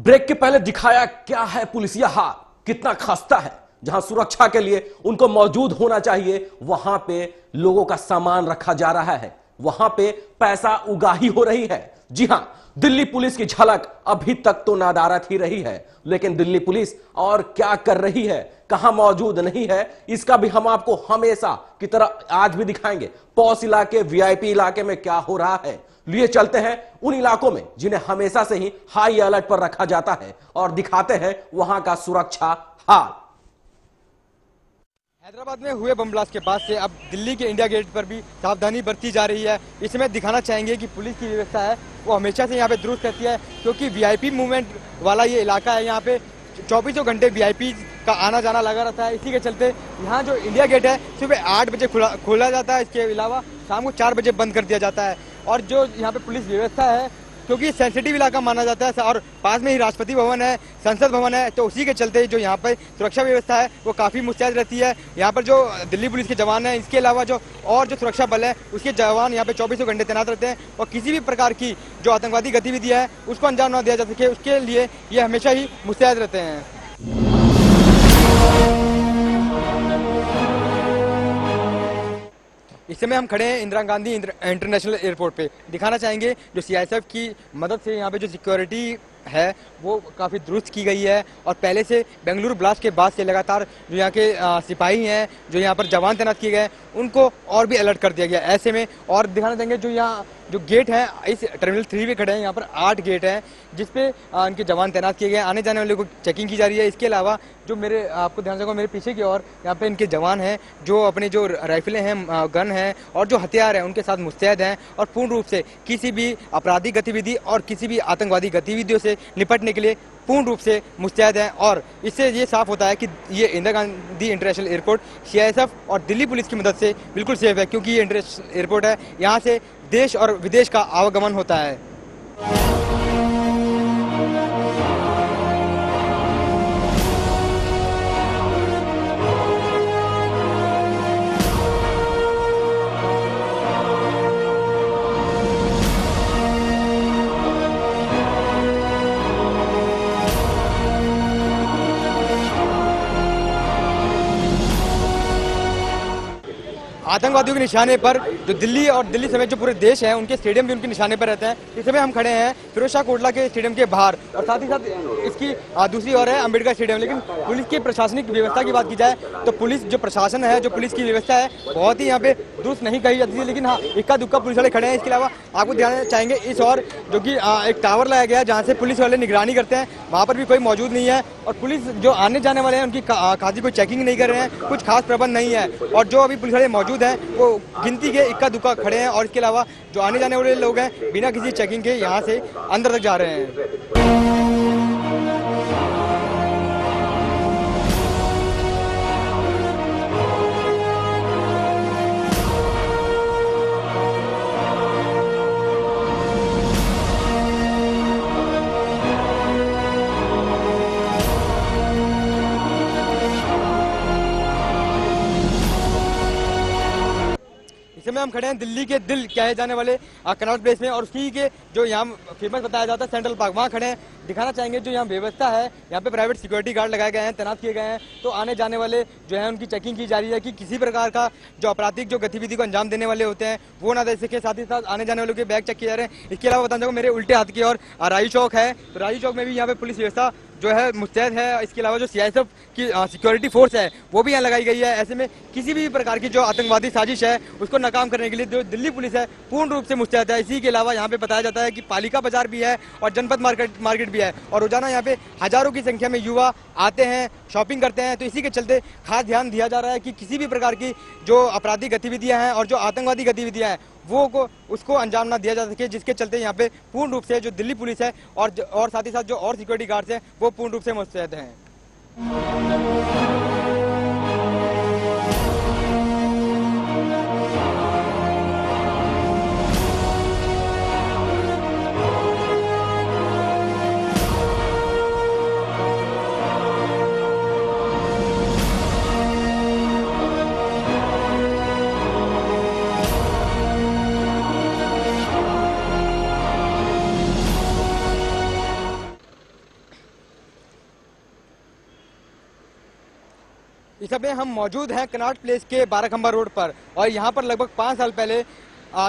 Break के पहले दिखाया क्या है पुलिसिया हाल, कितना खस्ता है। जहां सुरक्षा के लिए उनको मौजूद होना चाहिए, वहां पे लोगों का सामान रखा जा रहा है, वहां पे पैसा उगाही हो रही है। जी हां, दिल्ली पुलिस की झलक अभी तक तो नदारद ही रही है, लेकिन दिल्ली पुलिस और क्या कर रही है, कहां मौजूद नहीं है, इसका भी हम आपको हमेशा की तरह आज भी दिखाएंगे। पॉश इलाके, वीआईपी इलाके में क्या हो रहा है, लिए चलते हैं उन इलाकों में जिन्हें हमेशा से ही हाई अलर्ट पर रखा जाता है और दिखाते हैं वहां का सुरक्षा हाल। हैदराबाद में हुए बम ब्लास्ट के बाद से अब दिल्ली के इंडिया गेट पर भी सावधानी बरती जा रही है। इसमें दिखाना चाहेंगे कि पुलिस की व्यवस्था है वो हमेशा से यहाँ पे दुरुस्त रहती है, क्योंकि वीआईपी मूवमेंट वाला ये इलाका है। यहाँ पे 24 घंटे वीआईपी का आना जाना लगा रहता है। इसी के चलते यहाँ जो इंडिया गेट है सुबह 8 बजे खोला जाता है, इसके अलावा शाम को 4 बजे बंद कर दिया जाता है। और जो यहाँ पे पुलिस व्यवस्था है, क्योंकि सेंसिटिव इलाका माना जाता है और पास में ही राष्ट्रपति भवन है, संसद भवन है, तो उसी के चलते जो यहाँ पर सुरक्षा व्यवस्था है वो काफ़ी मुस्तैद रहती है। यहाँ पर जो दिल्ली पुलिस के जवान हैं, इसके अलावा जो और जो सुरक्षा बल है उसके जवान यहाँ पे 24 घंटे तैनात रहते हैं और किसी भी प्रकार की जो आतंकवादी गतिविधियाँ है उसको अंजाम न दिया जा सके, उसके लिए ये हमेशा ही मुस्तैद रहते हैं। इस समय हम खड़े हैं इंदिरा गांधी इंटरनेशनल एयरपोर्ट पे। दिखाना चाहेंगे जो सीआईएसएफ की मदद से यहाँ पे जो सिक्योरिटी है वो काफ़ी दुरुस्त की गई है और पहले से बेंगलुरु ब्लास्ट के बाद से लगातार जो यहाँ के सिपाही हैं, जो यहाँ पर जवान तैनात किए गए, उनको और भी अलर्ट कर दिया गया ऐसे में। और दिखाना चाहेंगे जो यहाँ जो गेट है, इस टर्मिनल 3 पे खड़े हैं, यहाँ पर 8 गेट हैं जिसपे इनके जवान तैनात किए गए, आने जाने वाले को चेकिंग की जा रही है। इसके अलावा जो मेरे आपको ध्यान रखो, मेरे पीछे की ओर यहाँ पे इनके जवान हैं जो अपने जो राइफलें हैं, गन हैं और जो हथियार हैं उनके साथ मुस्तैद हैं और पूर्ण रूप से किसी भी आपराधिक गतिविधि और किसी भी आतंकवादी गतिविधियों से निपटने के लिए पूर्ण रूप से मुस्तैद हैं। और इससे ये साफ होता है कि ये Indira Gandhi international airport CISF और दिल्ली पुलिस की मदद से बिल्कुल सेफ है, क्योंकि ये इंटरनेशनल एयरपोर्ट है, यहाँ से देश और विदेश का आवागमन होता है। आतंकवादियों के निशाने पर जो दिल्ली और दिल्ली समेत जो पूरे देश है उनके स्टेडियम भी उनके निशाने पर रहते हैं। इस समय हम खड़े हैं फिरोज शाह कोटला के स्टेडियम के बाहर और साथ ही साथ इसकी दूसरी ओर है अम्बेडकर स्टेडियम। लेकिन पुलिस की प्रशासनिक व्यवस्था की बात की जाए तो पुलिस जो प्रशासन है, जो पुलिस की व्यवस्था है, बहुत ही यहाँ पे दुरुस्त नहीं कही जाती है। लेकिन हाँ, इक्का दुक्का पुलिस वाले खड़े हैं। इसके अलावा आपको ध्यान चाहेंगे इस और जो कि एक टावर लगाया गया है जहाँ से पुलिस वाले निगरानी करते हैं, वहाँ पर भी कोई मौजूद नहीं है। और पुलिस जो आने जाने वाले हैं उनकी खासी कोई चेकिंग नहीं कर रहे हैं, कुछ खास प्रबंध नहीं है। और जो अभी पुलिस वाले मौजूद हैं वो गिनती के इक्का दुक्का खड़े हैं और इसके अलावा जो आने जाने वाले लोग हैं बिना किसी चेकिंग के यहाँ से अंदर तक जा रहे हैं। में हम खड़े हैं दिल्ली के दिल कहे जाने वाले कनॉट प्लेस में और उसी के जो यहाँ फेमस बताया जाता है सेंट्रल पार्क, वहाँ खड़े हैं। दिखाना चाहेंगे जो यहाँ व्यवस्था है, यहाँ पे प्राइवेट सिक्योरिटी गार्ड लगाए गए हैं, तैनात किए गए हैं, तो आने जाने वाले जो है उनकी चेकिंग की जा रही है कि किसी प्रकार का जो आपराधिक जो गतिविधि को अंजाम देने वाले होते हैं वो ना दे सके। साथ ही साथ आने जाने वालों के बैग चेक किए जा रहे हैं। इसके अलावा बताना चाहूँगा मेरे उल्टे हाथ की ओर राई चौक है, तो राई चौक में भी यहाँ पे पुलिस व्यवस्था जो है मुस्तैद है। इसके अलावा जो सीआईएसएफ की सिक्योरिटी फोर्स है वो भी यहाँ लगाई गई है। ऐसे में किसी भी प्रकार की जो आतंकवादी साजिश है उसको नाकाम करने के लिए जो दिल्ली पुलिस है पूर्ण रूप से मुस्तैद है। इसी के अलावा यहाँ पे बताया जाता है कि पालिका बाजार भी है और जनपद मार्केट भी है और रोजाना यहाँ पे हजारों की संख्या में युवा आते हैं, शॉपिंग करते हैं। तो इसी के चलते खास ध्यान दिया जा रहा है कि किसी भी प्रकार की जो आपराधिक गतिविधियां हैं और जो आतंकवादी गतिविधियां हैं वो उसको अंजाम ना दिया जा सके, जिसके चलते यहाँ पे पूर्ण रूप से जो दिल्ली पुलिस है और साथ ही साथ जो और सिक्योरिटी गार्ड्स हैं वो पूर्ण रूप से मुस्तैद हैं। समय हम मौजूद हैं कनॉट प्लेस के 12 खंबा रोड पर और यहाँ पर लगभग 5 साल पहले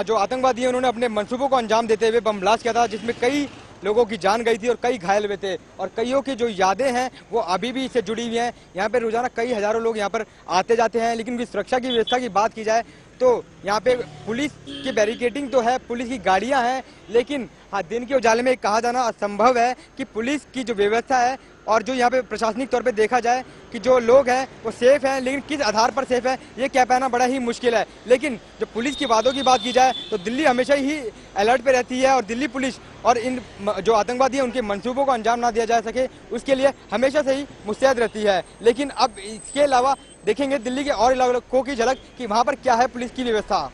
जो आतंकवादी हैं उन्होंने अपने मंसूबों को अंजाम देते हुए बम ब्लास्ट किया था, जिसमें कई लोगों की जान गई थी और कई घायल हुए थे और कईयों की जो यादें हैं वो अभी भी इससे जुड़ी हुई हैं। यहाँ पे रोजाना कई हजारों लोग यहाँ पर आते जाते हैं, लेकिन सुरक्षा की व्यवस्था की बात की जाए तो यहाँ पे पुलिस की बैरिकेडिंग तो है, पुलिस की गाड़ियाँ हैं, लेकिन हाँ दिन के उजाले में कहा जाना असंभव है कि पुलिस की जो व्यवस्था है और जो यहाँ पे प्रशासनिक तौर पे देखा जाए कि जो लोग हैं वो सेफ हैं, लेकिन किस आधार पर सेफ है ये कह पाना बड़ा ही मुश्किल है। लेकिन जो पुलिस की वादों की बात की जाए तो दिल्ली हमेशा ही अलर्ट पे रहती है और दिल्ली पुलिस और इन जो आतंकवादी हैं उनके मंसूबों को अंजाम ना दिया जा सके उसके लिए हमेशा से ही मुस्तैद रहती है। लेकिन अब इसके अलावा देखेंगे दिल्ली के और इलाकों की झलक कि वहाँ पर क्या है पुलिस की व्यवस्था।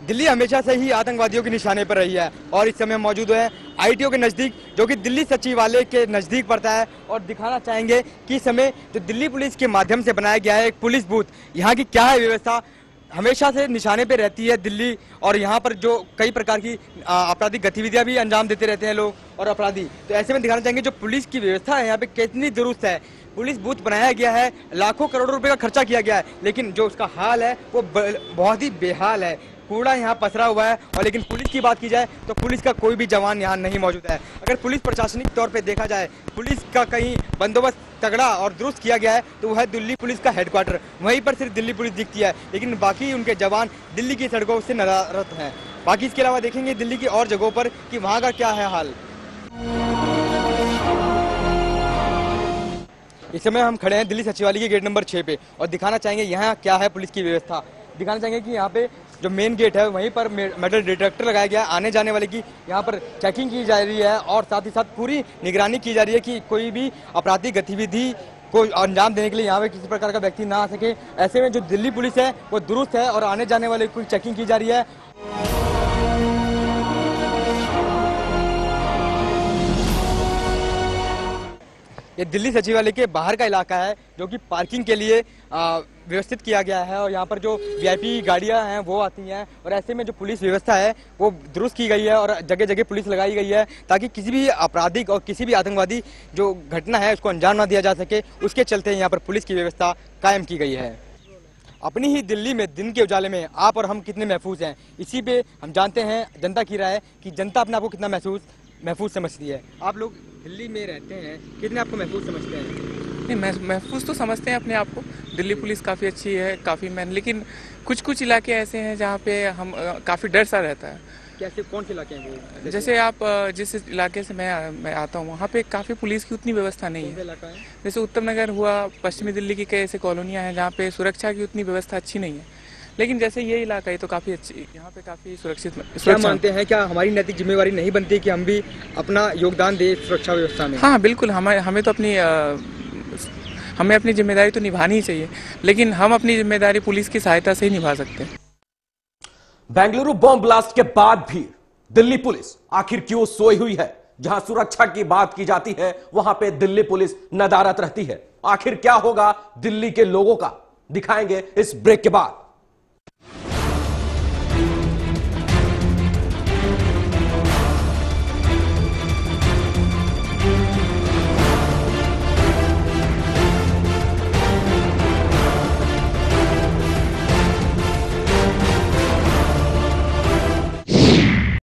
दिल्ली हमेशा से ही आतंकवादियों के निशाने पर रही है और इस समय मौजूद है आईटीओ के नजदीक, जो कि दिल्ली सचिवालय के नजदीक पड़ता है और दिखाना चाहेंगे कि इस समय जो दिल्ली पुलिस के माध्यम से बनाया गया है एक पुलिस बूथ, यहाँ की क्या है व्यवस्था। हमेशा से निशाने पे रहती है दिल्ली और यहाँ पर जो कई प्रकार की आपराधिक गतिविधियां भी अंजाम देते रहते हैं लोग और अपराधी, तो ऐसे में दिखाना चाहेंगे जो पुलिस की व्यवस्था है यहाँ पे कितनी दुरुस्त है। पुलिस बूथ बनाया गया है, लाखों करोड़ों रुपए का खर्चा किया गया है, लेकिन जो उसका हाल है वो बहुत ही बेहाल है। कूड़ा यहाँ पसरा हुआ है और लेकिन पुलिस की बात की जाए तो पुलिस का कोई भी जवान यहाँ नहीं मौजूद है। अगर पुलिस प्रशासनिक तौर पे देखा जाए पुलिस का कहीं बंदोबस्त तगड़ा और दुरुस्त किया गया है तो वह है दिल्ली पुलिस का हेडक्वार्टर, वहीं पर सिर्फ दिल्ली पुलिस दिखती है, लेकिन बाकी उनके जवान दिल्ली की सड़कों से नदारत हैं। बाकी इसके अलावा देखेंगे दिल्ली की और जगहों पर कि वहाँ का क्या है हाल। इस समय हम खड़े हैं दिल्ली सचिवालय के गेट नंबर 6 पे और दिखाना चाहेंगे यहाँ क्या है पुलिस की व्यवस्था। दिखाना चाहेंगे कि यहाँ पे जो मेन गेट है वहीं पर मेटल डिटेक्टर लगाया गया है, आने जाने वाले की यहाँ पर चेकिंग की जा रही है और साथ ही साथ पूरी निगरानी की जा रही है कि कोई भी आपराधिक गतिविधि को अंजाम देने के लिए यहाँ पे किसी प्रकार का व्यक्ति ना आ सके। ऐसे में जो दिल्ली पुलिस है वो दुरुस्त है और आने जाने वाले की चेकिंग की जा रही है। ये दिल्ली सचिवालय के बाहर का इलाका है जो कि पार्किंग के लिए व्यवस्थित किया गया है और यहाँ पर जो वीआईपी गाड़ियाँ हैं वो आती हैं और ऐसे में जो पुलिस व्यवस्था है वो दुरुस्त की गई है और जगह जगह पुलिस लगाई गई है ताकि किसी भी आपराधिक और किसी भी आतंकवादी जो घटना है उसको अंजाम ना दिया जा सके। उसके चलते यहाँ पर पुलिस की व्यवस्था कायम की गई है। अपनी ही दिल्ली में दिन के उजाले में आप और हम कितने महफूज हैं, इसी पे हम जानते हैं जनता की राय कि जनता अपने आप को कितना महफूज समझती है। आप लोग दिल्ली में रहते हैं, कितने आपको महफूज समझते हैं? नहीं, महफूज तो समझते हैं अपने आप को। दिल्ली पुलिस काफ़ी अच्छी है, काफ़ी लेकिन कुछ इलाके ऐसे हैं जहाँ पे हम काफ़ी डर सा रहता है। कैसे, कौन से इलाके हैं वो? जैसे आप जिस इलाके से मैं आता हूँ वहाँ पे काफ़ी पुलिस की उतनी व्यवस्था नहीं है। जैसे उत्तम नगर हुआ, पश्चिमी दिल्ली की कई ऐसे कॉलोनियाँ हैं जहाँ पे सुरक्षा की उतनी व्यवस्था अच्छी नहीं है, लेकिन जैसे ये इलाका है तो काफ़ी अच्छी, यहाँ पे काफ़ी सुरक्षित। क्या मानते हैं, क्या हमारी नैतिक जिम्मेवारी नहीं बनती कि हम भी अपना योगदान दें सुरक्षा व्यवस्था में? हाँ बिल्कुल, हमें तो हमें अपनी जिम्मेदारी तो निभानी ही चाहिए, लेकिन हम अपनी जिम्मेदारी पुलिस की सहायता से ही निभा सकते हैं। बेंगलुरु बॉम्ब ब्लास्ट के बाद भी दिल्ली पुलिस आखिर क्यों सोई हुई है? जहां सुरक्षा की बात की जाती है वहां पे दिल्ली पुलिस नदारत रहती है। आखिर क्या होगा दिल्ली के लोगों का, दिखाएंगे इस ब्रेक के बाद।